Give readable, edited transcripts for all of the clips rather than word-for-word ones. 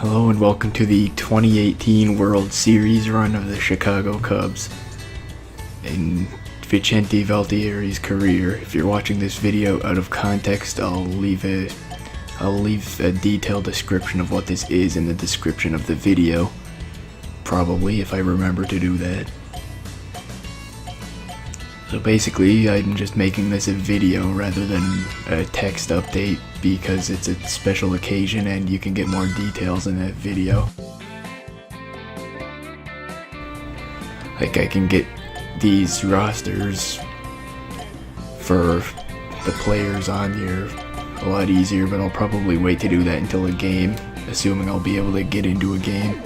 Hello and welcome to the 2018 World Series run of the Chicago Cubs. In Vicente Valtieri's career, if you're watching this video out of context, I'll leave a detailed description of what this is in the description of the video. Probably, if I remember to do that. So basically, I'm just making this a video rather than a text update because it's a special occasion and you can get more details in that video. Like, I can get these rosters for the players on here a lot easier, but I'll probably wait to do that until a game, assuming I'll be able to get into a game.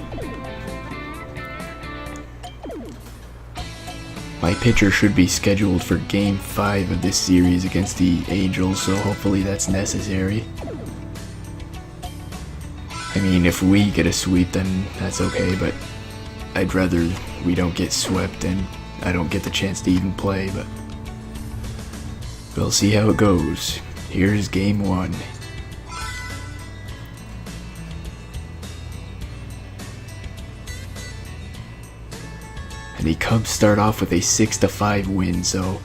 My pitcher should be scheduled for Game 5 of this series against the Angels, so hopefully that's necessary. I mean, if we get a sweep, then that's okay, but I'd rather we don't get swept and I don't get the chance to even play, but we'll see how it goes. Here's Game 1. And the Cubs start off with a 6-5 win, so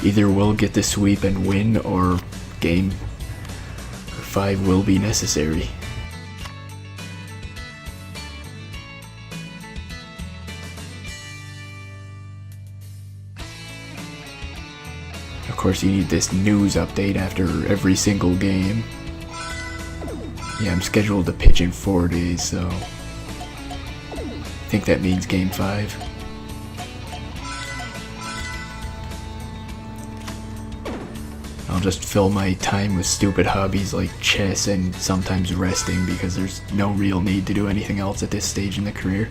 either we'll get the sweep and win, or Game 5 will be necessary. Of course, you need this news update after every single game. Yeah, I'm scheduled to pitch in 4 days, so I think that means Game 5. I'll just fill my time with stupid hobbies like chess and sometimes resting because there's no real need to do anything else at this stage in the career.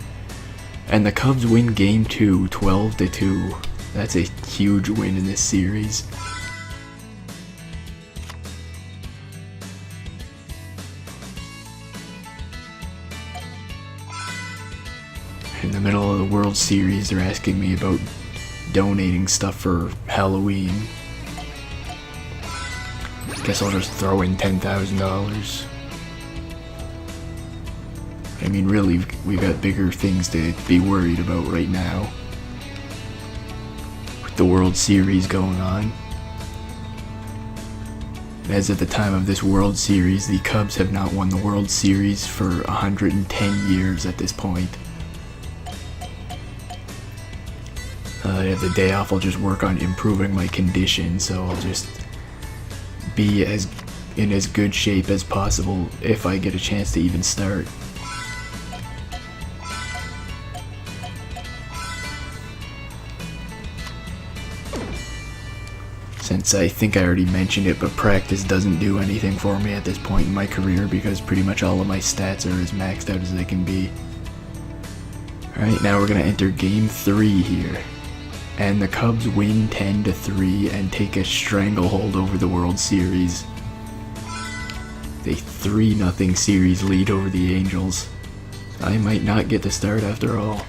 And the Cubs win Game 2, 12-2. That's a huge win in this series. In the middle of the World Series, they're asking me about donating stuff for Halloween. Guess I'll just throw in $10,000. I mean, really, we've got bigger things to be worried about right now, with the World Series going on. As of the time of this World Series, the Cubs have not won the World Series for 110 years at this point. I have the day off, I'll just work on improving my condition, so I'll just be in as good shape as possible if I get a chance to even start. Since I think I already mentioned it, but practice doesn't do anything for me at this point in my career because pretty much all of my stats are as maxed out as they can be. Alright, now we're going to enter Game 3 here. And the Cubs win 10-3 and take a stranglehold over the World Series. A 3-0 series lead over the Angels. I might not get the start after all.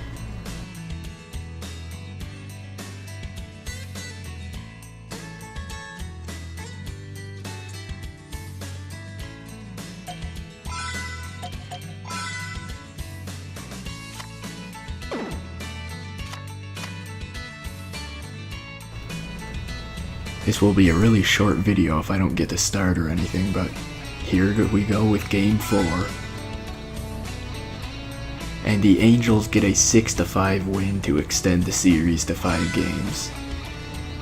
This will be a really short video if I don't get to start or anything, but here we go with Game 4. And the Angels get a 6-5 win to extend the series to 5 games.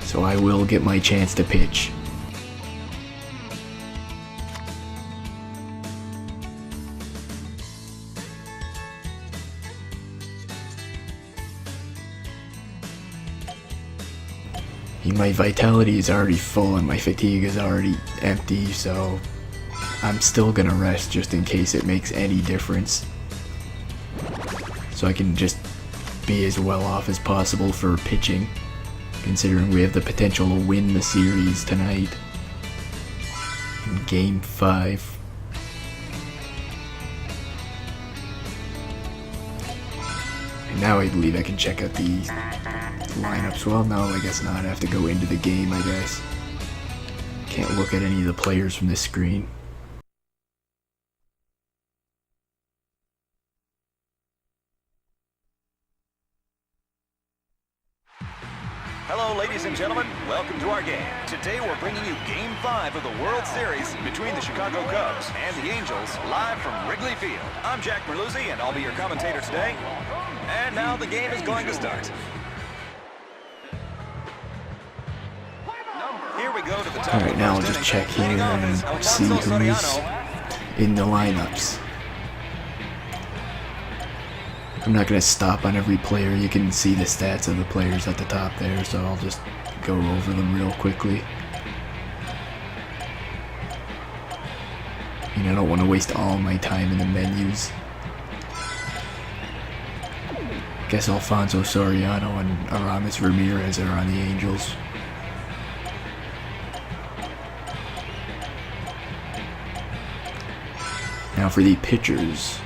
So I will get my chance to pitch. My vitality is already full and my fatigue is already empty, so I'm still gonna rest just in case it makes any difference. So I can just be as well off as possible for pitching, considering we have the potential to win the series tonight in Game 5. And now I believe I can check out the lineups. Well, no, I guess not. I have to go into the game, I guess. Can't look at any of the players from this screen. Hello, ladies and gentlemen. Welcome to our game. Today, we're bringing you Game 5 of the World Series between the Chicago Cubs and the Angels, live from Wrigley Field. I'm Jack Merluzzi, and I'll be your commentator today. And now the game is going to start. Here we go to the top. Alright, now I'll just check here and see who's in the lineups. I'm not going to stop on every player. You can see the stats of the players at the top there, so I'll just go over them real quickly. I don't want to waste all my time in the menus. Guess Alfonso Soriano and Aramis Ramirez are on the Angels. Now for the pitchers.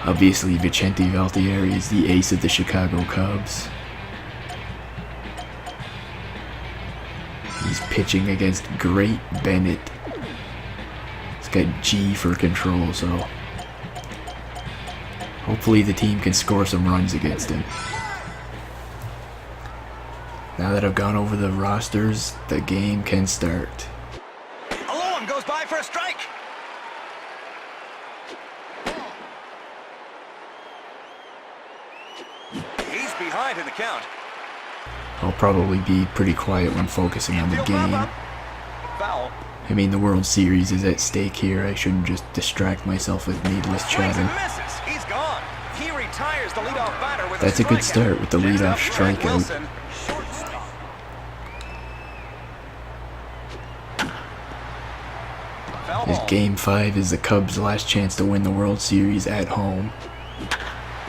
Obviously, Vicente Valtieri is the ace of the Chicago Cubs. He's pitching against Great Bennett. He's got G for control, so hopefully the team can score some runs against him. Now that I've gone over the rosters, the game can start. A low one goes by for a strike. He's behind in the count. I'll probably be pretty quiet when focusing on the game. Foul. I mean, the World Series is at stake here. I shouldn't just distract myself with needless Swings and chatter. misses. He's gone. He retires the leadoff batter with That's a good start with the Next leadoff up, Vicente strikeout. Wilson, shortstop. Foul His ball. Game 5 is the Cubs' last chance to win the World Series at home.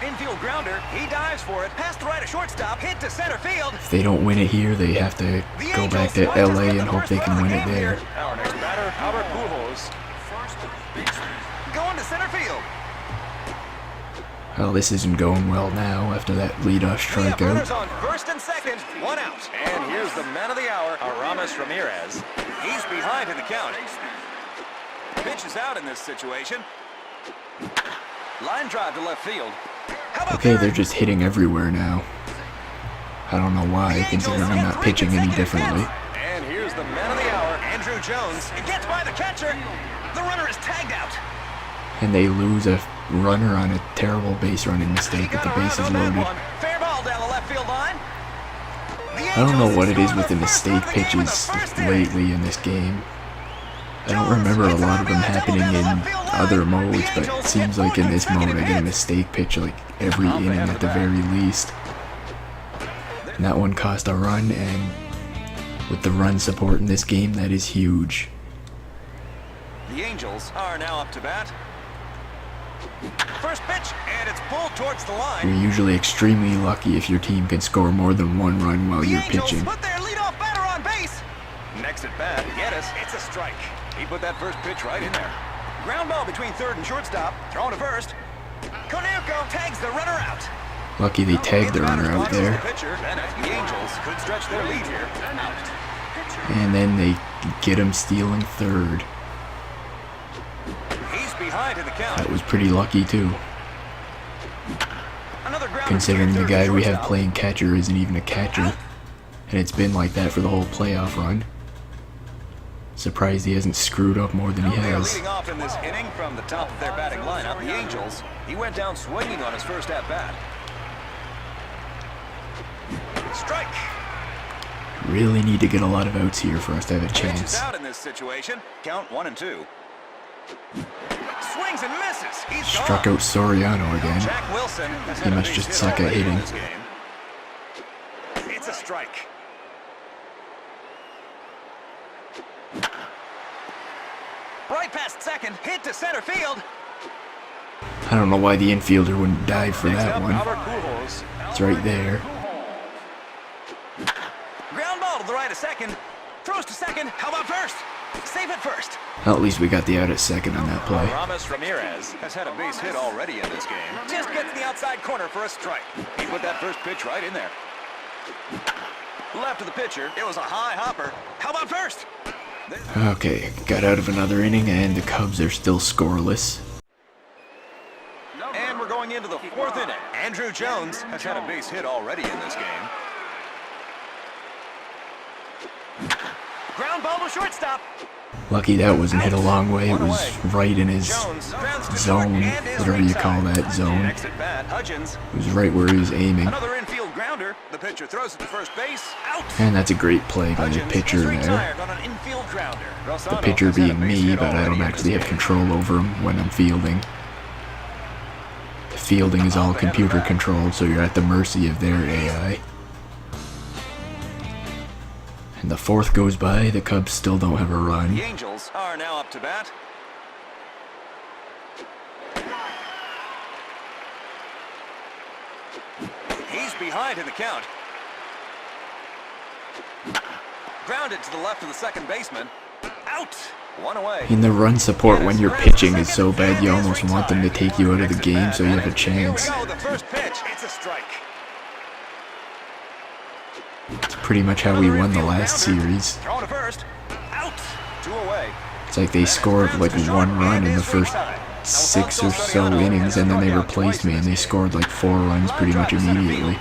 Infield grounder. He dives for it. Past the right of shortstop. Hit to center field. If they don't win it here, they have to go back to LA and hope they can win it there. Our next batter, Albert Pujols. Going to center field. Well, this isn't going well now after that leadoff We have runners strikeout. on first and second. One out. And here's the man of the hour, Aramis Ramirez. He's behind in the count. Pitch is out in this situation. Line drive to left field. How about Okay, third? they're just hitting everywhere now. I don't know why, considering I'm not pitching any differently. And here's the man of the hour, Andrew Jones. It gets by the catcher. The runner is tagged out. And they lose a runner on a terrible base running mistake He with got the around bases on that loaded. one. Fair ball down the left field line. I don't know what it is with the mistake pitches lately in this game. I don't remember a lot of them happening in other modes, but it seems like in this mode I get a mistake pitch like every inning at the very least. And that one cost a run, and with the run support in this game, that is huge. The Angels are now up to bat. First pitch, and it's pulled towards the line. You're usually extremely lucky if your team can score more than one run while The you're Angels pitching. put their leadoff batter on base. Next at bat, Geddes, it's a strike. He put that first pitch right in there. Ground ball between third and shortstop. Thrown to first. Konerko tags the runner out. Lucky they tagged the runner out there. Pitcher, Bennett. The Angels could stretch their lead here. Out. And then they get him stealing third. He's behind in the count. That was pretty lucky too, Another ground considering the between third guy and we have shortstop. playing catcher isn't even a catcher. And it's been like that for the whole playoff run. Surprised he hasn't screwed up more than he They are has. leading off in this inning from the top of their batting lineup. The Angels, he went down swinging on his first at-bat. Strike. Really need to get a lot of outs here for us to have a Pitch is chance. out in this situation. Count 1-2. Swings and misses. He's Struck gone. out Soriano again. Jack Wilson has He had a must base just hit suck at already in hitting. this game. It's a strike. Right past second, hit to center field. I don't know why the infielder wouldn't dive for Next that up, one. Albert Pujols. It's right there. Ground ball to the right of second. Throws to second. How about first? Save at first. Well, at least we got the out at second on that play. Aramis Ramirez has had a base hit already in this game. Just gets the outside corner for a strike. He put that first pitch right in there. Left of the pitcher. It was a high hopper. How about first? Okay, got out of another inning and the Cubs are still scoreless. And we're going into the fourth inning. Andrew Jones has had a base hit already in this game. Ground ball to shortstop. Lucky that wasn't hit a long way. It was right in his zone, whatever you call that zone. It was right where he was aiming. Another infield grounder. The pitcher throws it to first base. Out. And that's a great play by the pitcher there. The pitcher being me, but I don't actually have control over him when I'm fielding. The fielding is all computer controlled, so you're at the mercy of their AI. And the fourth goes by, the Cubs still don't have a run. The Angels are now up to bat. He's behind in the count. Grounded to the left of the second baseman. Out. One away. In the run support when you're pitching is so bad you almost want them to take you out of the game so you have a chance. Here we go, the first pitch. It's a strike. It's pretty much how we won the last series. Thrown to first. Out. Two away. It's like they scored like one run in the first 6 or so innings, and then they replaced me and they scored like 4 runs pretty much immediately.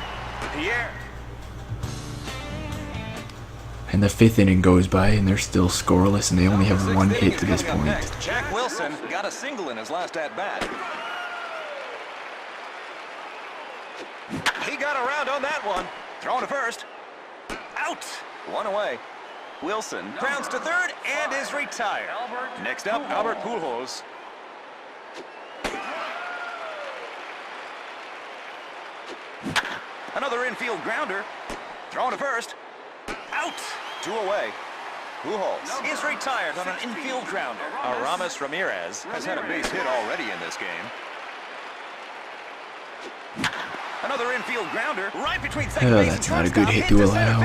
And the 5th inning goes by and they're still scoreless and they only have 1 hit to this point. Jack Wilson got a single in his last at bat. He got around on that one. Thrown to first. Out. One away. Wilson grounds to third and is retired. Next up, Albert Pujols. Another infield grounder. Thrown to first. Out. 2 away. Pujols is retired on an infield grounder. Aramis Ramirez has had a base hit already in this game. Another infield grounder right between second base and that's not a shortstop. good hit to allow.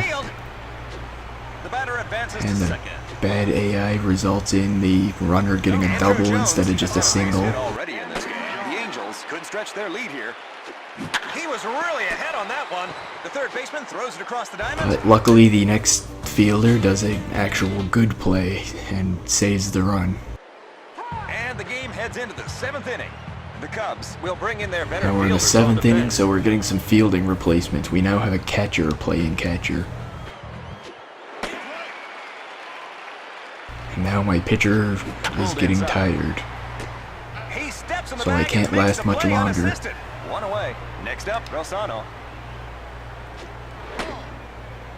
The batter advances And to the second. bad AI results in the runner getting a double instead of just a single. Already in this game. The Angels could stretch their lead here. He was really ahead on that one. The third baseman throws it across the diamond. But luckily the next fielder does an actual good play and saves the run. And the game heads into the 7th inning. The Cubs will bring in their better Now we're in the fielders on 7th inning, bench. so we're getting some fielding replacements. We now have a catcher playing catcher. And now my pitcher is getting tired. He steps in the So I bag can't and makes last the much play longer. unassisted. One away. Next up, Rosano.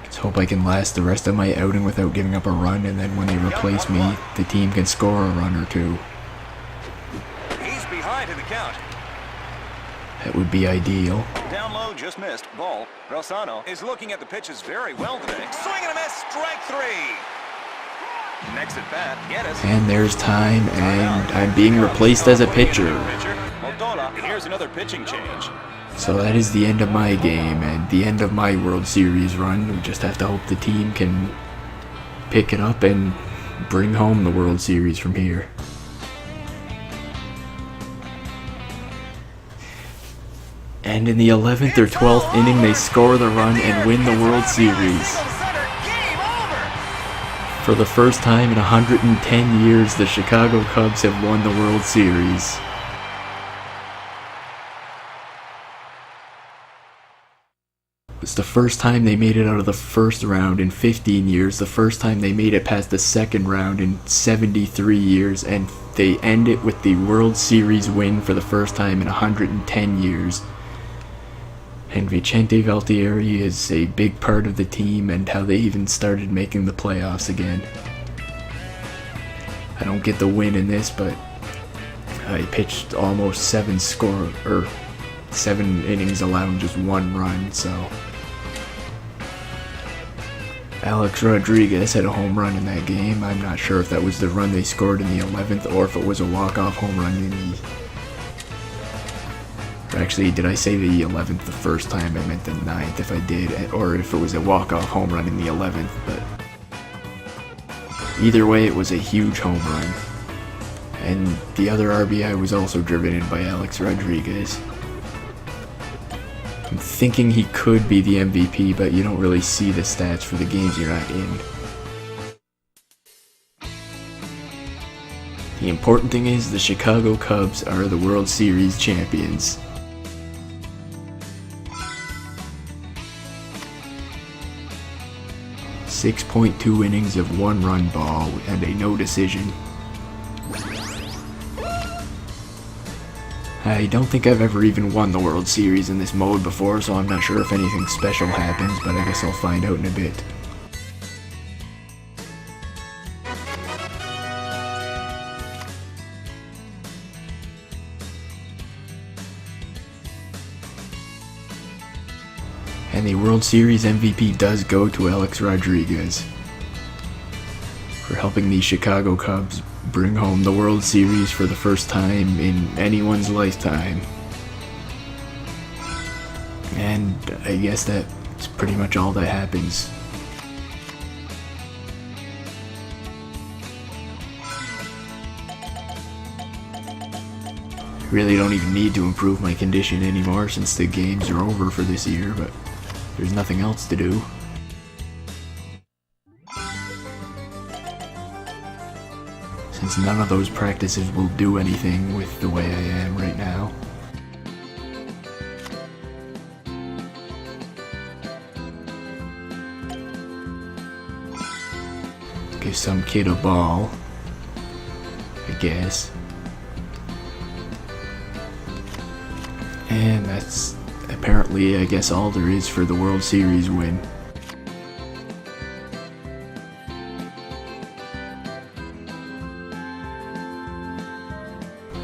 Let's hope I can last the rest of my outing without giving up a run, and then when they replace me, the team can score a run or two. He's behind in the count. That would be ideal. Down low, just missed. Ball. Rosano is looking at the pitches very well today. Swing and a miss. Strike 3. Next at bat, Geddes. And there's time, and I'm being replaced as a pitcher. Motola, here's another pitching change. So that is the end of my game, and the end of my World Series run. We just have to hope the team can pick it up and bring home the World Series from here. And in the 11th or 12th inning, they score the run and win the World Series. For the first time in 110 years, the Chicago Cubs have won the World Series. It's the first time they made it out of the first round in 15 years, the first time they made it past the second round in 73 years, and they end it with the World Series win for the first time in 110 years. And Vicente Valtieri is a big part of the team and how they even started making the playoffs again. I don't get the win in this, but I pitched almost 7 innings allowing just 1 run, so Alex Rodriguez had a home run in that game. I'm not sure if that was the run they scored in the 11th or if it was a walk-off home run in the... Actually, did I say the 11th the first time? I meant the 9th if I did, or if it was a walk-off home run in the 11th, but either way, it was a huge home run. And the other RBI was also driven in by Alex Rodriguez. I'm thinking he could be the MVP, but you don't really see the stats for the games you're not in. The important thing is the Chicago Cubs are the World Series champions. 6.2 innings of 1-run ball and a no decision. I don't think I've ever even won the World Series in this mode before, so I'm not sure if anything special happens, but I guess I'll find out in a bit. And the World Series MVP does go to Alex Rodriguez for helping the Chicago Cubs bring home the World Series for the first time in anyone's lifetime. And I guess that's pretty much all that happens. Really don't even need to improve my condition anymore since the games are over for this year, but there's nothing else to do. Since none of those practices will do anything with the way I am right now. Give some kid a ball, I guess. And that's apparently, I guess, all there is for the World Series win.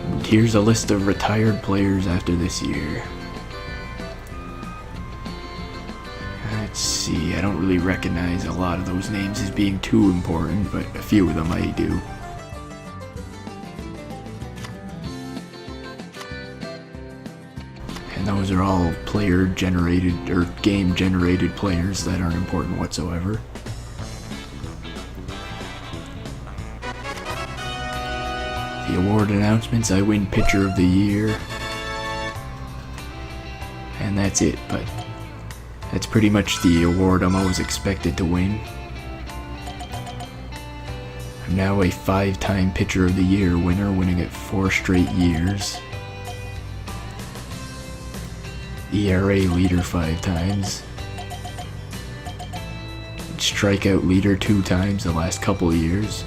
And here's a list of retired players after this year. Let's see, I don't really recognize a lot of those names as being too important, but a few of them I do. And those are all player-generated, or game-generated players that aren't important whatsoever. The award announcements, I win Pitcher of the Year. And that's it, but that's pretty much the award I'm always expected to win. I'm now a 5-time Pitcher of the Year winner, winning it 4 straight years. ERA leader 5 times. Strikeout leader 2 times the last couple of years.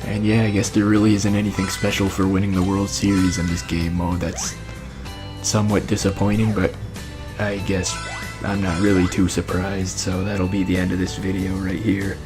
And yeah, I guess there really isn't anything special for winning the World Series in this game mode. That's somewhat disappointing, but I guess I'm not really too surprised, so that'll be the end of this video right here.